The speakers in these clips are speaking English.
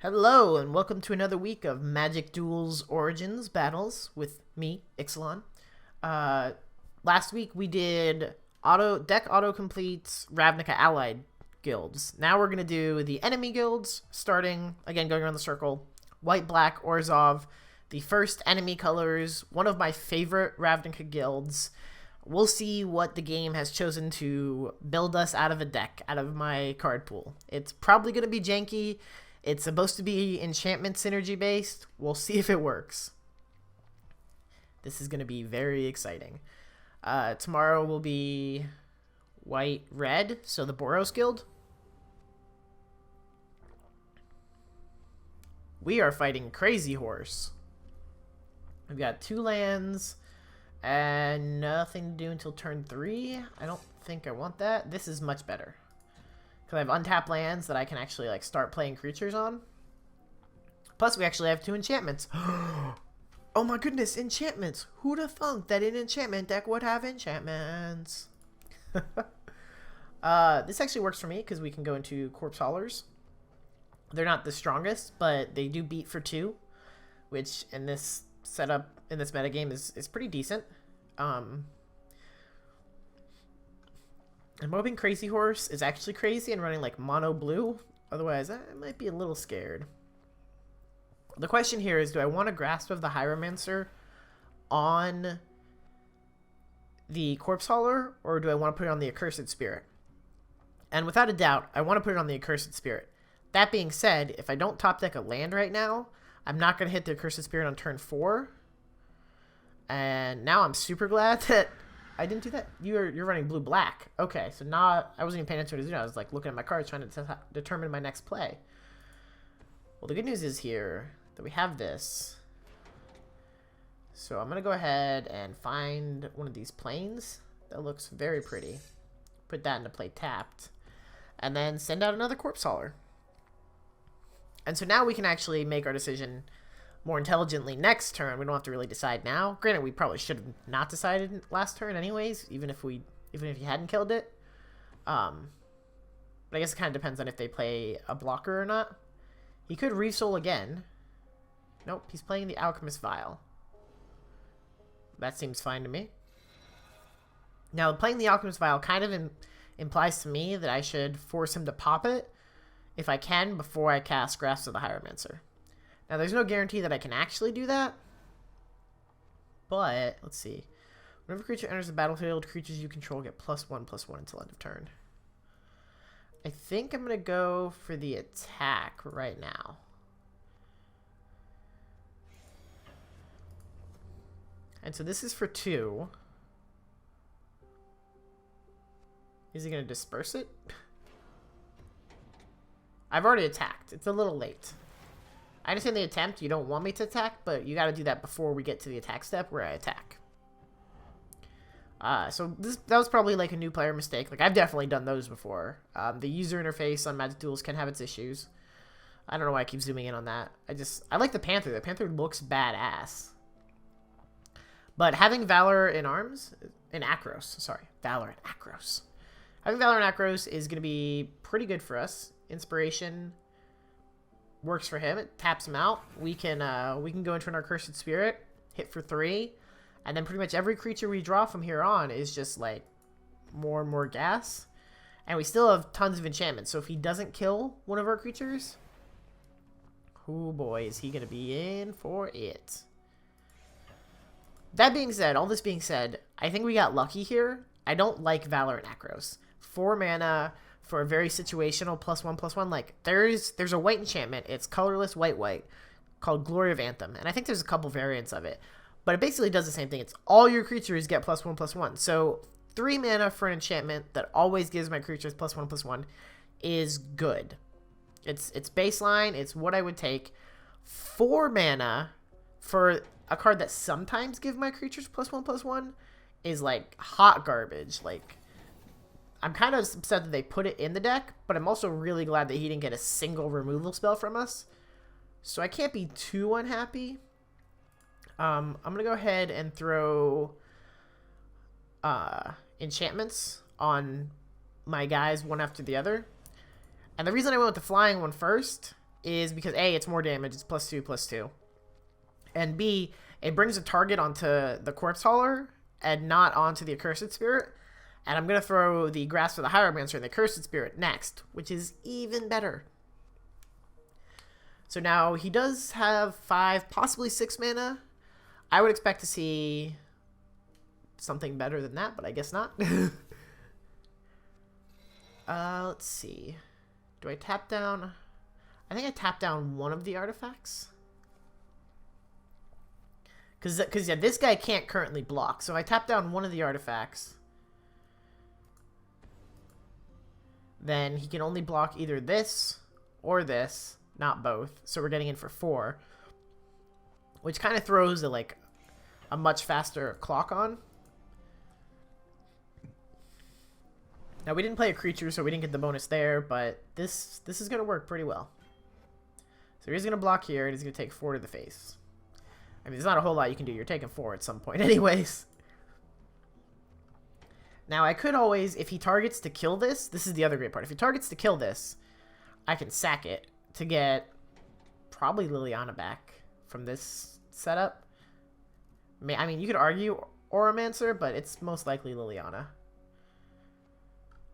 Hello, and welcome to another week of Magic Duels Origins battles with me, Ixalan. Last week we did deck auto-completes Ravnica Allied guilds. Now we're going to do the enemy guilds, starting, again, going around the circle. White, Black, Orzhov, the first enemy colors, one of my favorite Ravnica guilds. We'll see what the game has chosen to build us out of a deck, out of my card pool. It's probably going to be janky. It's supposed to be enchantment synergy based. We'll see if it works. This is going to be very exciting. Tomorrow will be white, red, so the Boros Guild. We are fighting Crazy Horse. We've got 2 lands and nothing to do until turn 3. I don't think I want that. This is much better. I have untapped lands that I can actually start playing creatures on. Plus, we actually have 2 enchantments. Oh my goodness, enchantments! Who'd have thunk that an enchantment deck would have enchantments? This actually works for me because we can go into Corpse Haulers. They're not the strongest, but they do beat for 2, which in this setup, in this metagame, is pretty decent. I'm hoping Crazy Horse is actually crazy and running mono blue. Otherwise, I might be a little scared. The question here is, do I want a Grasp of the Hieromancer on the Corpse Hauler, or do I want to put it on the Accursed Spirit? And without a doubt, I want to put it on the Accursed Spirit. That being said, if I don't top deck a land right now, I'm not going to hit the Accursed Spirit on turn 4. And now I'm super glad that I didn't do that. You're running blue-black. Okay, so now I wasn't even paying attention to it. I was looking at my cards, trying to determine my next play. Well, the good news is here that we have this. So I'm going to go ahead and find one of these planes. That looks very pretty. Put that into play tapped. And then send out another Corpse Hauler. And so now we can actually make our decision more intelligently next turn. We don't have to really decide now. Granted, we probably should have not decided last turn anyways, even if you hadn't killed it. But I guess it kind of depends on if they play a blocker or not. He could Resoul again. Nope, he's playing the Alchemist Vial. That seems fine to me. Now, playing the Alchemist Vial kind of implies to me that I should force him to pop it if I can before I cast Grasp of the Hieromancer. Now, there's no guarantee that I can actually do that, but let's see. Whenever a creature enters the battlefield, creatures you control get +1/+1 until end of turn. I think I'm going to go for the attack right now. And so this is for 2. Is he going to disperse it? I've already attacked. It's a little late. I understand the attempt. You don't want me to attack, but you got to do that before we get to the attack step where I attack. So that was probably a new player mistake. I've definitely done those before. The user interface on Magic Duels can have its issues. I don't know why I keep zooming in on that. I like the Panther. The Panther looks badass. But having Valor in Arms, in Akros, sorry, Valor in Akros. Having Valor in Akros is going to be pretty good for us. Inspiration works for him. It taps him out. We can go into an Accursed Spirit, hit for 3, and then pretty much every creature we draw from here on is just more and more gas. And we still have tons of enchantments. So if he doesn't kill one of our creatures, oh boy, is he gonna be in for it. That being said, all this being said, I think we got lucky here. I don't like Valor in Akros. 4 mana for a very situational +1/+1. There's a white enchantment. It's colorless white called Glory of Anthem, and I think there's a couple variants of it, but it basically does the same thing. It's all your creatures get +1/+1. So 3 mana for an enchantment that always gives my creatures +1/+1 is good. It's baseline. It's what I would take. 4 mana for a card that sometimes gives my creatures +1/+1 is hot garbage. I'm kind of upset that they put it in the deck, but I'm also really glad that he didn't get a single removal spell from us. So I can't be too unhappy. I'm going to go ahead and throw enchantments on my guys one after the other. And the reason I went with the flying one first is because A, it's more damage, it's +2/+2. And B, it brings a target onto the Corpse Hauler and not onto the Accursed Spirit. And I'm going to throw the Grasp of the Hieromancer and the Accursed Spirit next, which is even better. So now he does have 5, possibly 6 mana. I would expect to see something better than that, but I guess not. Let's see. Do I tap down? I think I tap down one of the artifacts. Because yeah, this guy can't currently block. So I tap down one of the artifacts. Then he can only block either this or this, not both. So we're getting in for 4. Which kind of throws a much faster clock on. Now, we didn't play a creature, so we didn't get the bonus there, but this is going to work pretty well. So he's going to block here, and he's going to take 4 to the face. I mean, there's not a whole lot you can do. You're taking 4 at some point anyways. Now, I could always, if he targets to kill this is the other great part. If he targets to kill this, I can sack it to get probably Liliana back from this setup. I mean, you could argue Auramancer, but it's most likely Liliana.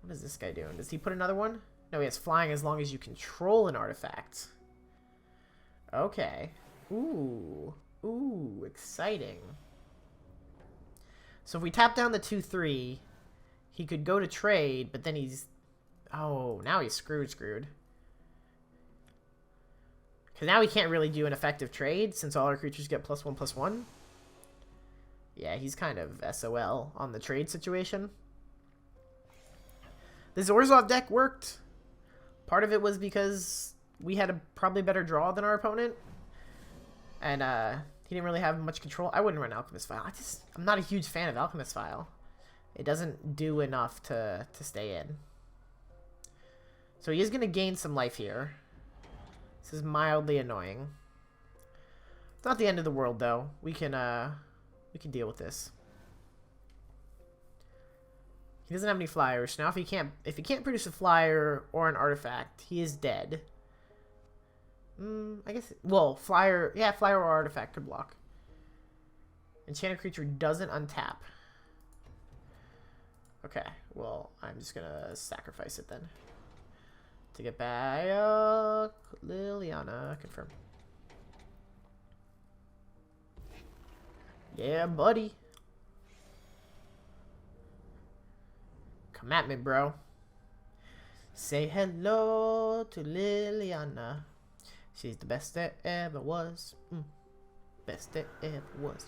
What is this guy doing? Does he put another one? No, he has flying as long as you control an artifact. Okay. Ooh. Ooh, exciting. So if we tap down the 2/3, he could go to trade, but then he's... Oh, now he's screwed. Because now he can't really do an effective trade since all our creatures get +1/+1. Yeah, he's kind of SOL on the trade situation. This Orzhov deck worked. Part of it was because we had a probably better draw than our opponent. And he didn't really have much control. I wouldn't run Alchemist File. I'm not a huge fan of Alchemist File. It doesn't do enough to stay in. So he is going to gain some life here. This is mildly annoying. It's not the end of the world, though. We can deal with this. He doesn't have any flyers. Now if he can't produce a flyer or an artifact, he is dead. I guess, well, flyer or artifact could block. Enchanted creature doesn't untap. Okay, well, I'm just gonna sacrifice it then. To get back Liliana, confirm. Yeah, buddy. Come at me, bro. Say hello to Liliana. She's the best that ever was. Best that ever was.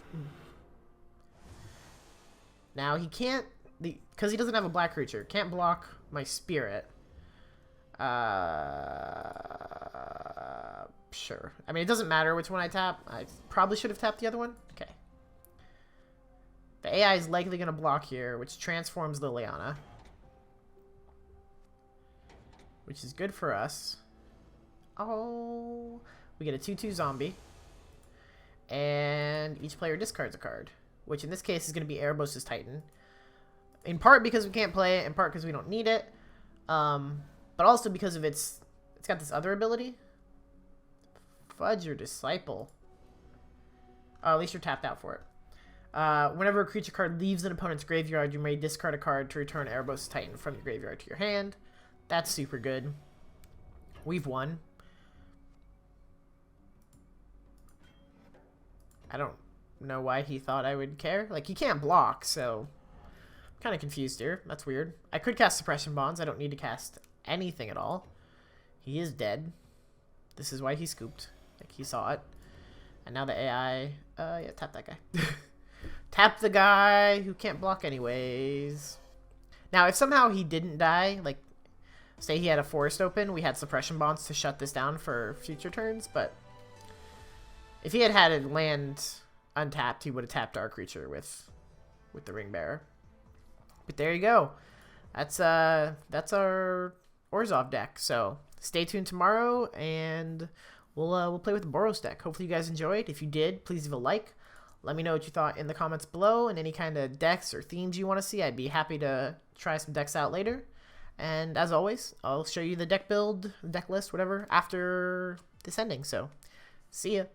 Now he can't, because he doesn't have a black creature, can't block my spirit. Sure. I mean, it doesn't matter which one I tap. I probably should have tapped the other one. Okay. The AI is likely going to block here, which transforms Liliana. Which is good for us. Oh, we get a 2/2 zombie. And each player discards a card. Which in this case is going to be Erebos' Titan. In part because we can't play it, in part because we don't need it. But also because of it's got this other ability. Fudge your Disciple. Oh, at least you're tapped out for it. Whenever a creature card leaves an opponent's graveyard, you may discard a card to return Erebos' Titan from your graveyard to your hand. That's super good. We've won. I don't know why he thought I would care. Like, he can't block, so... I'm kind of confused here. That's weird. I could cast Suppression Bonds. I don't need to cast anything at all. He is dead. This is why he scooped. Like, he saw it. And now the AI... yeah, tap that guy. Tap the guy who can't block anyways. Now, if somehow he didn't die, like... Say he had a forest open, we had Suppression Bonds to shut this down for future turns, but... If he had had a land untapped, he would have tapped our creature with the Ring Bearer. But there you go. That's our Orzhov deck. So stay tuned tomorrow, and we'll play with the Boros deck. Hopefully you guys enjoyed. If you did, please leave a like. Let me know what you thought in the comments below, and any kind of decks or themes you want to see. I'd be happy to try some decks out later. And as always, I'll show you the deck build, deck list, whatever, after this ending. So, see ya.